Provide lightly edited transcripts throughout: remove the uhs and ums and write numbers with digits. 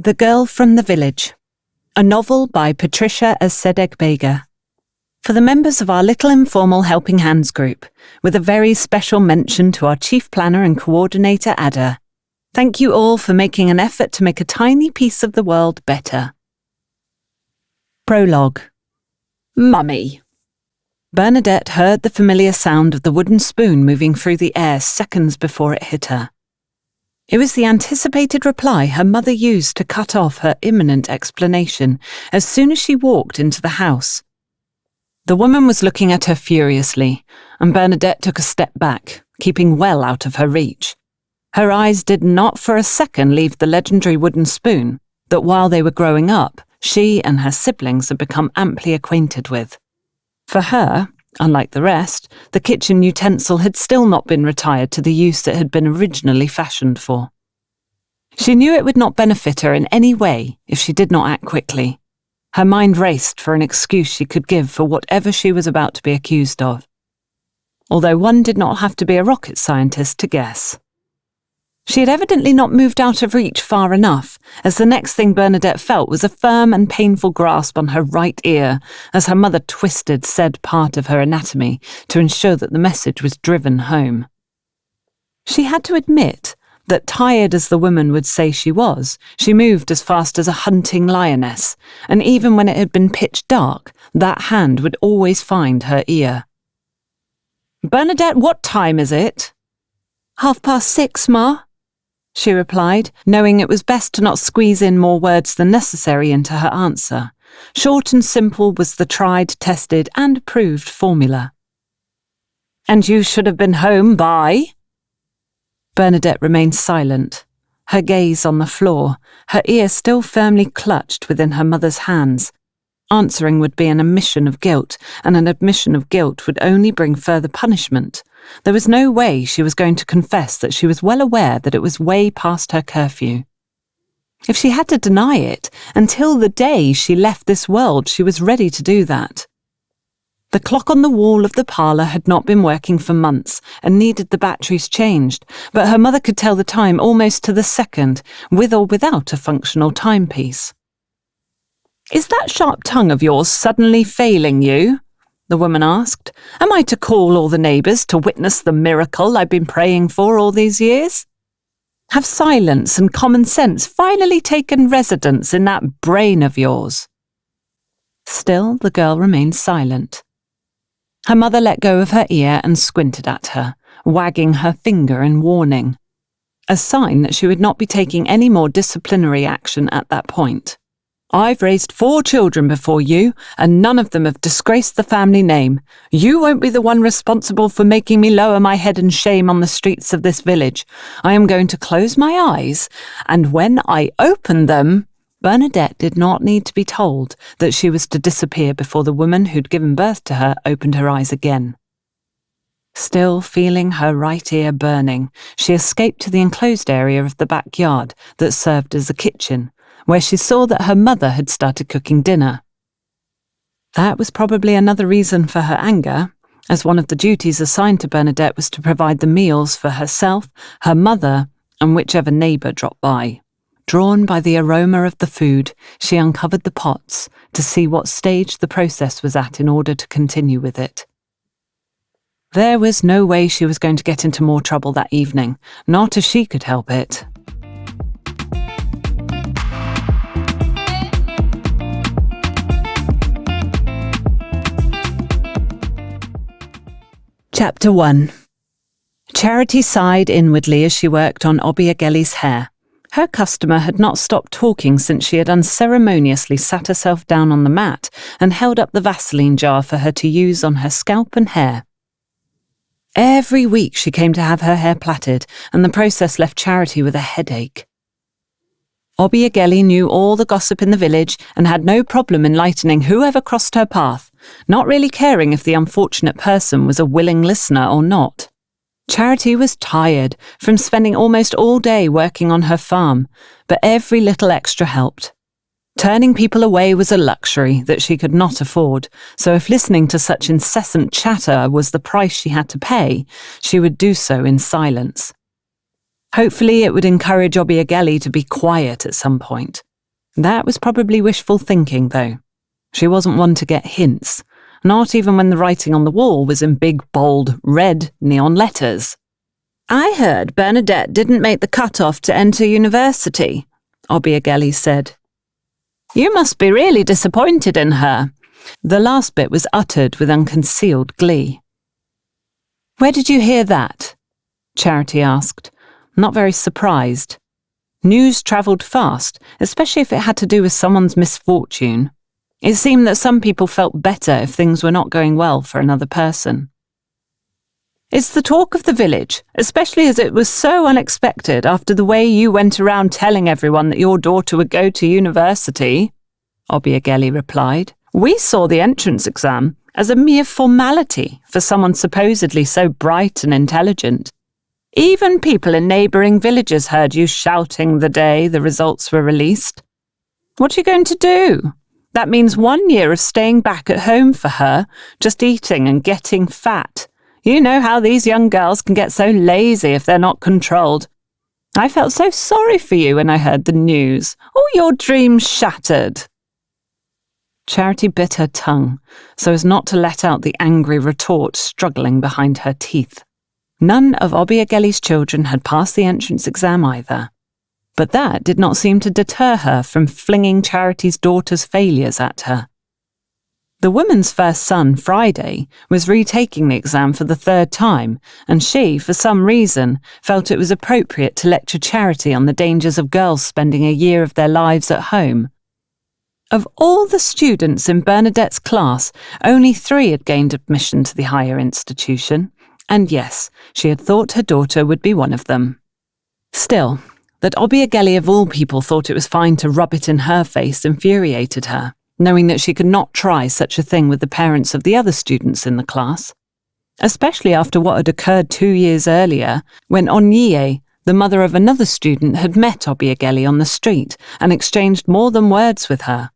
The Girl from the Village, a novel by Patricia Bega. For the members of our little informal Helping Hands group, with a very special mention to our chief planner and coordinator Ada. Thank you all for making an effort to make a tiny piece of the world better. Prologue. Mummy. Bernadette heard the familiar sound of the wooden spoon moving through the air seconds before it hit her. It was the anticipated reply her mother used to cut off her imminent explanation as soon as she walked into the house. The woman was looking at her furiously, and Bernadette took a step back, keeping well out of her reach. Her eyes did not for a second leave the legendary wooden spoon that while they were growing up, she and her siblings had become amply acquainted with. For her, unlike the rest, the kitchen utensil had still not been retired to the use it had been originally fashioned for. She knew it would not benefit her in any way if she did not act quickly. Her mind raced for an excuse she could give for whatever she was about to be accused of. Although one did not have to be a rocket scientist to guess. She had evidently not moved out of reach far enough, as the next thing Bernadette felt was a firm and painful grasp on her right ear as her mother twisted said part of her anatomy to ensure that the message was driven home. She had to admit that, tired as the woman would say she was, she moved as fast as a hunting lioness, and even when it had been pitch dark, that hand would always find her ear. "Bernadette, what time is it?" "6:30, Ma," she replied, knowing it was best to not squeeze in more words than necessary into her answer. Short and simple was the tried, tested, and proved formula. "And you should have been home by?" Bernadette remained silent, her gaze on the floor, her ear still firmly clutched within her mother's hands. Answering would be an admission of guilt, and an admission of guilt would only bring further punishment. There was no way she was going to confess that she was well aware that it was way past her curfew. If she had to deny it, until the day she left this world, she was ready to do that. The clock on the wall of the parlour had not been working for months and needed the batteries changed, but her mother could tell the time almost to the second, with or without a functional timepiece. "Is that sharp tongue of yours suddenly failing you?" the woman asked. "Am I to call all the neighbours to witness the miracle I've been praying for all these years? Have silence and common sense finally taken residence in that brain of yours?" Still, the girl remained silent. Her mother let go of her ear and squinted at her, wagging her finger in warning, a sign that she would not be taking any more disciplinary action at that point. "I've raised 4 children before you, and none of them have disgraced the family name. You won't be the one responsible for making me lower my head in shame on the streets of this village. I am going to close my eyes, and when I open them..." Bernadette did not need to be told that she was to disappear before the woman who'd given birth to her opened her eyes again. Still feeling her right ear burning, she escaped to the enclosed area of the backyard that served as a kitchen, where she saw that her mother had started cooking dinner. That was probably another reason for her anger, as one of the duties assigned to Bernadette was to provide the meals for herself, her mother, and whichever neighbour dropped by. Drawn by the aroma of the food, she uncovered the pots to see what stage the process was at in order to continue with it. There was no way she was going to get into more trouble that evening, not if she could help it. Chapter 1. Charity sighed inwardly as she worked on Obiageli's hair. Her customer had not stopped talking since she had unceremoniously sat herself down on the mat and held up the Vaseline jar for her to use on her scalp and hair. Every week she came to have her hair plaited, and the process left Charity with a headache. Obiageli knew all the gossip in the village and had no problem enlightening whoever crossed her path, not really caring if the unfortunate person was a willing listener or not. Charity was tired from spending almost all day working on her farm, but every little extra helped. Turning people away was a luxury that she could not afford, so if listening to such incessant chatter was the price she had to pay, she would do so in silence. Hopefully it would encourage Obiageli to be quiet at some point. That was probably wishful thinking, though. She wasn't one to get hints, not even when the writing on the wall was in big, bold, red neon letters. "I heard Bernadette didn't make the cut-off to enter university," Obiageli said. "You must be really disappointed in her." The last bit was uttered with unconcealed glee. "Where did you hear that?" Charity asked, not very surprised. News travelled fast, especially if it had to do with someone's misfortune. It seemed that some people felt better if things were not going well for another person. "It's the talk of the village, especially as it was so unexpected after the way you went around telling everyone that your daughter would go to university," Obiageli replied. "We saw the entrance exam as a mere formality for someone supposedly so bright and intelligent. Even people in neighbouring villages heard you shouting the day the results were released. What are you going to do? That means 1 year of staying back at home for her, just eating and getting fat. You know how these young girls can get so lazy if they're not controlled. I felt so sorry for you when I heard the news. All your dreams shattered." Charity bit her tongue so as not to let out the angry retort struggling behind her teeth. None of Obiageli's children had passed the entrance exam either, but that did not seem to deter her from flinging Charity's daughter's failures at her. The woman's first son, Friday, was retaking the exam for the 3rd time, and she, for some reason, felt it was appropriate to lecture Charity on the dangers of girls spending a year of their lives at home. Of all the students in Bernadette's class, only 3 had gained admission to the higher institution, and yes, she had thought her daughter would be one of them. Still, that Obiageli of all people thought it was fine to rub it in her face infuriated her, knowing that she could not try such a thing with the parents of the other students in the class, especially after what had occurred 2 years earlier, when Onye, the mother of another student, had met Obiageli on the street and exchanged more than words with her.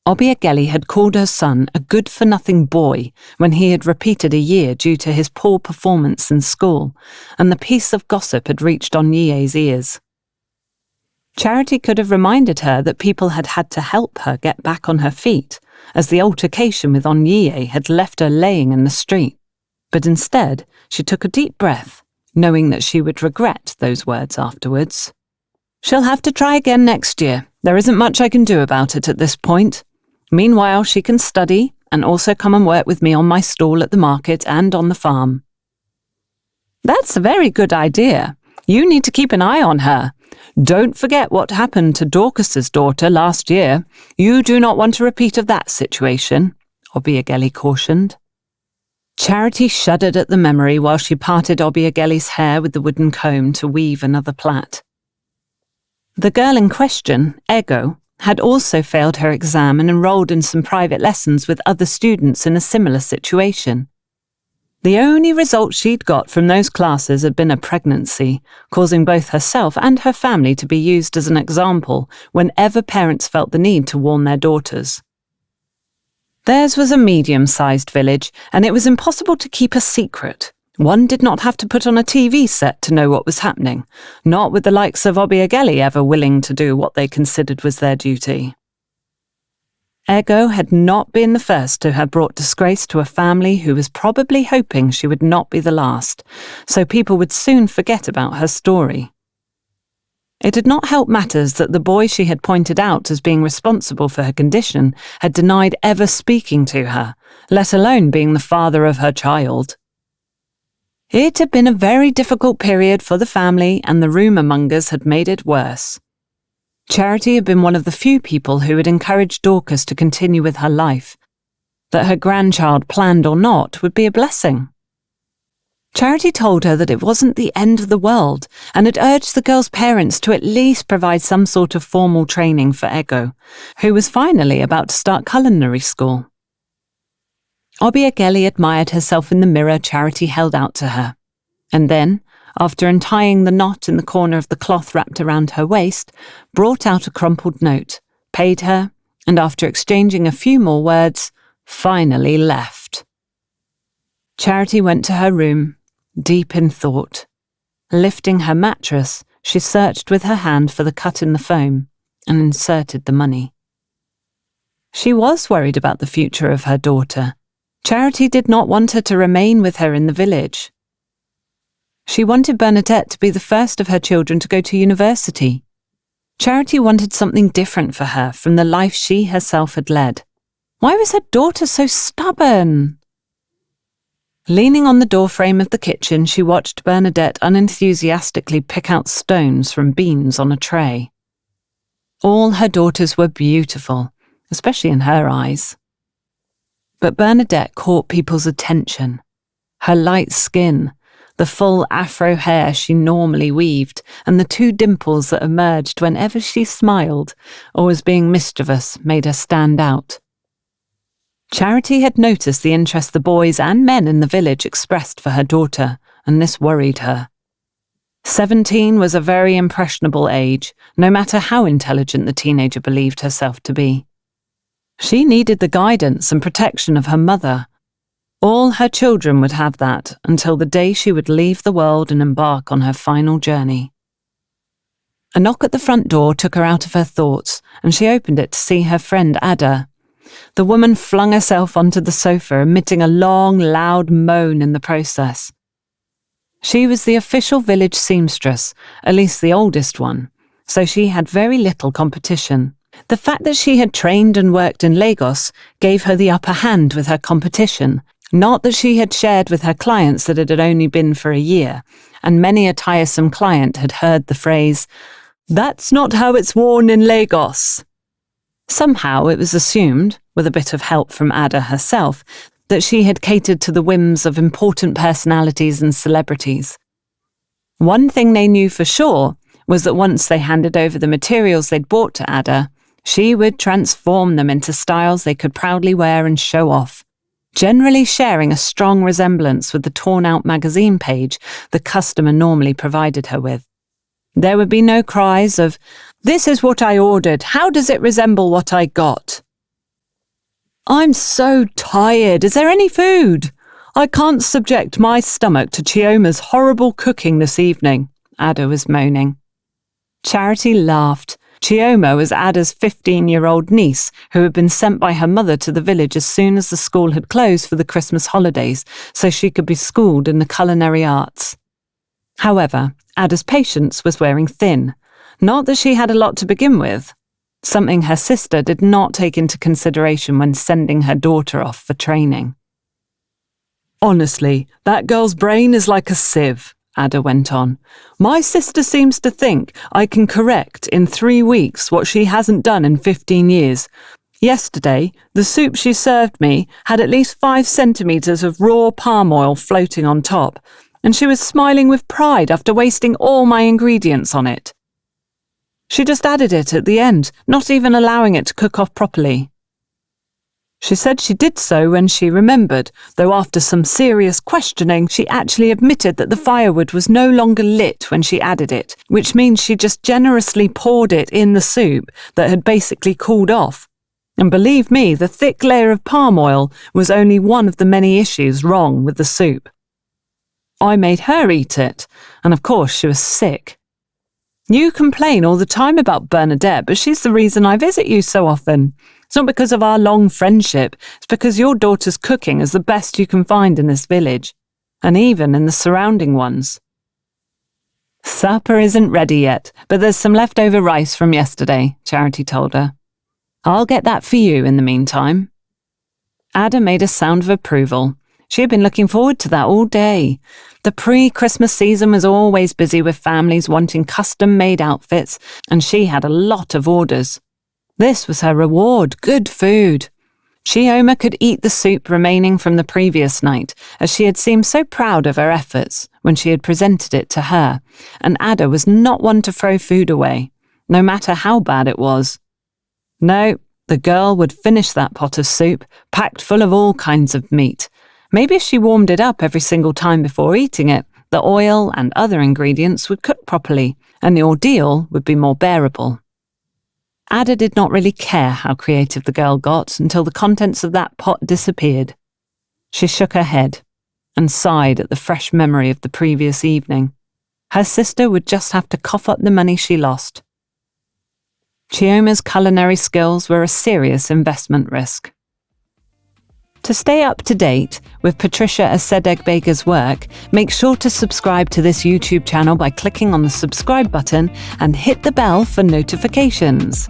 Obiageli had called her son a good-for-nothing boy when he had repeated a year due to his poor performance in school, and the piece of gossip had reached Onye's ears. Charity could have reminded her that people had had to help her get back on her feet, as the altercation with Onye had left her laying in the street. But instead, she took a deep breath, knowing that she would regret those words afterwards. "She'll have to try again next year. There isn't much I can do about it at this point. Meanwhile, she can study and also come and work with me on my stall at the market and on the farm." "That's a very good idea. You need to keep an eye on her. Don't forget what happened to Dorcas's daughter last year. You do not want a repeat of that situation," Obiageli cautioned. Charity shuddered at the memory while she parted Obiageli's hair with the wooden comb to weave another plait. The girl in question, Ego, had also failed her exam and enrolled in some private lessons with other students in a similar situation. The only result she'd got from those classes had been a pregnancy, causing both herself and her family to be used as an example whenever parents felt the need to warn their daughters. Theirs was a medium-sized village, and it was impossible to keep a secret. One did not have to put on a TV set to know what was happening, not with the likes of Obiageli ever willing to do what they considered was their duty. Ego had not been the first to have brought disgrace to a family who was probably hoping she would not be the last, so people would soon forget about her story. It did not help matters that the boy she had pointed out as being responsible for her condition had denied ever speaking to her, let alone being the father of her child. It had been a very difficult period for the family, and the rumour-mongers had made it worse. Charity had been one of the few people who had encouraged Dorcas to continue with her life. That her grandchild, planned or not, would be a blessing. Charity told her that it wasn't the end of the world, and had urged the girl's parents to at least provide some sort of formal training for Ego, who was finally about to start culinary school. Obiageli admired herself in the mirror Charity held out to her, and then, after untying the knot in the corner of the cloth wrapped around her waist, brought out a crumpled note, paid her, and after exchanging a few more words, finally left. Charity went to her room, deep in thought. Lifting her mattress, she searched with her hand for the cut in the foam and inserted the money. She was worried about the future of her daughter. Charity did not want her to remain with her in the village. She wanted Bernadette to be the first of her children to go to university. Charity wanted something different for her from the life she herself had led. Why was her daughter so stubborn? Leaning on the doorframe of the kitchen, she watched Bernadette unenthusiastically pick out stones from beans on a tray. All her daughters were beautiful, especially in her eyes. But Bernadette caught people's attention. Her light skin, the full afro hair she normally weaved, and the 2 dimples that emerged whenever she smiled or was being mischievous made her stand out. Charity had noticed the interest the boys and men in the village expressed for her daughter, and this worried her. 17 was a very impressionable age, no matter how intelligent the teenager believed herself to be. She needed the guidance and protection of her mother. All her children would have that until the day she would leave the world and embark on her final journey. A knock at the front door took her out of her thoughts, and she opened it to see her friend Ada. The woman flung herself onto the sofa, emitting a long, loud moan in the process. She was the official village seamstress, at least the oldest one, so she had very little competition. The fact that she had trained and worked in Lagos gave her the upper hand with her competition, not that she had shared with her clients that it had only been for a year, and many a tiresome client had heard the phrase, "That's not how it's worn in Lagos." Somehow it was assumed, with a bit of help from Ada herself, that she had catered to the whims of important personalities and celebrities. One thing they knew for sure was that once they handed over the materials they'd bought to Ada, she would transform them into styles they could proudly wear and show off, generally sharing a strong resemblance with the torn-out magazine page the customer normally provided her with. There would be no cries of, "This is what I ordered, how does it resemble what I got?" "I'm so tired, is there any food? I can't subject my stomach to Chioma's horrible cooking this evening," Ada was moaning. Charity laughed. Chioma was Ada's 15-year-old niece who had been sent by her mother to the village as soon as the school had closed for the Christmas holidays so she could be schooled in the culinary arts. However, Ada's patience was wearing thin. Not that she had a lot to begin with, something her sister did not take into consideration when sending her daughter off for training. "Honestly, that girl's brain is like a sieve," Ada went on. "My sister seems to think I can correct in 3 weeks what she hasn't done in 15 years. Yesterday, the soup she served me had at least 5 centimetres of raw palm oil floating on top, and she was smiling with pride after wasting all my ingredients on it. She just added it at the end, not even allowing it to cook off properly. She said she did so when she remembered, though after some serious questioning, she actually admitted that the firewood was no longer lit when she added it, which means she just generously poured it in the soup that had basically cooled off. And believe me, the thick layer of palm oil was only one of the many issues wrong with the soup. I made her eat it, and of course she was sick. You complain all the time about Bernadette, but she's the reason I visit you so often. It's not because of our long friendship, it's because your daughter's cooking is the best you can find in this village, and even in the surrounding ones. Supper isn't ready yet, but there's some leftover rice from yesterday, Charity told her. I'll get that for you in the meantime. Ada made a sound of approval. She had been looking forward to that all day. The pre-Christmas season was always busy with families wanting custom-made outfits, and she had a lot of orders. This was her reward, good food. Chioma could eat the soup remaining from the previous night, as she had seemed so proud of her efforts when she had presented it to her, and Ada was not one to throw food away, no matter how bad it was. No, the girl would finish that pot of soup, packed full of all kinds of meat. Maybe if she warmed it up every single time before eating it, the oil and other ingredients would cook properly, and the ordeal would be more bearable. Ada did not really care how creative the girl got until the contents of that pot disappeared. She shook her head and sighed at the fresh memory of the previous evening. Her sister would just have to cough up the money she lost. Chioma's culinary skills were a serious investment risk. To stay up to date with Patricia Asedegbega's work, make sure to subscribe to this YouTube channel by clicking on the subscribe button and hit the bell for notifications.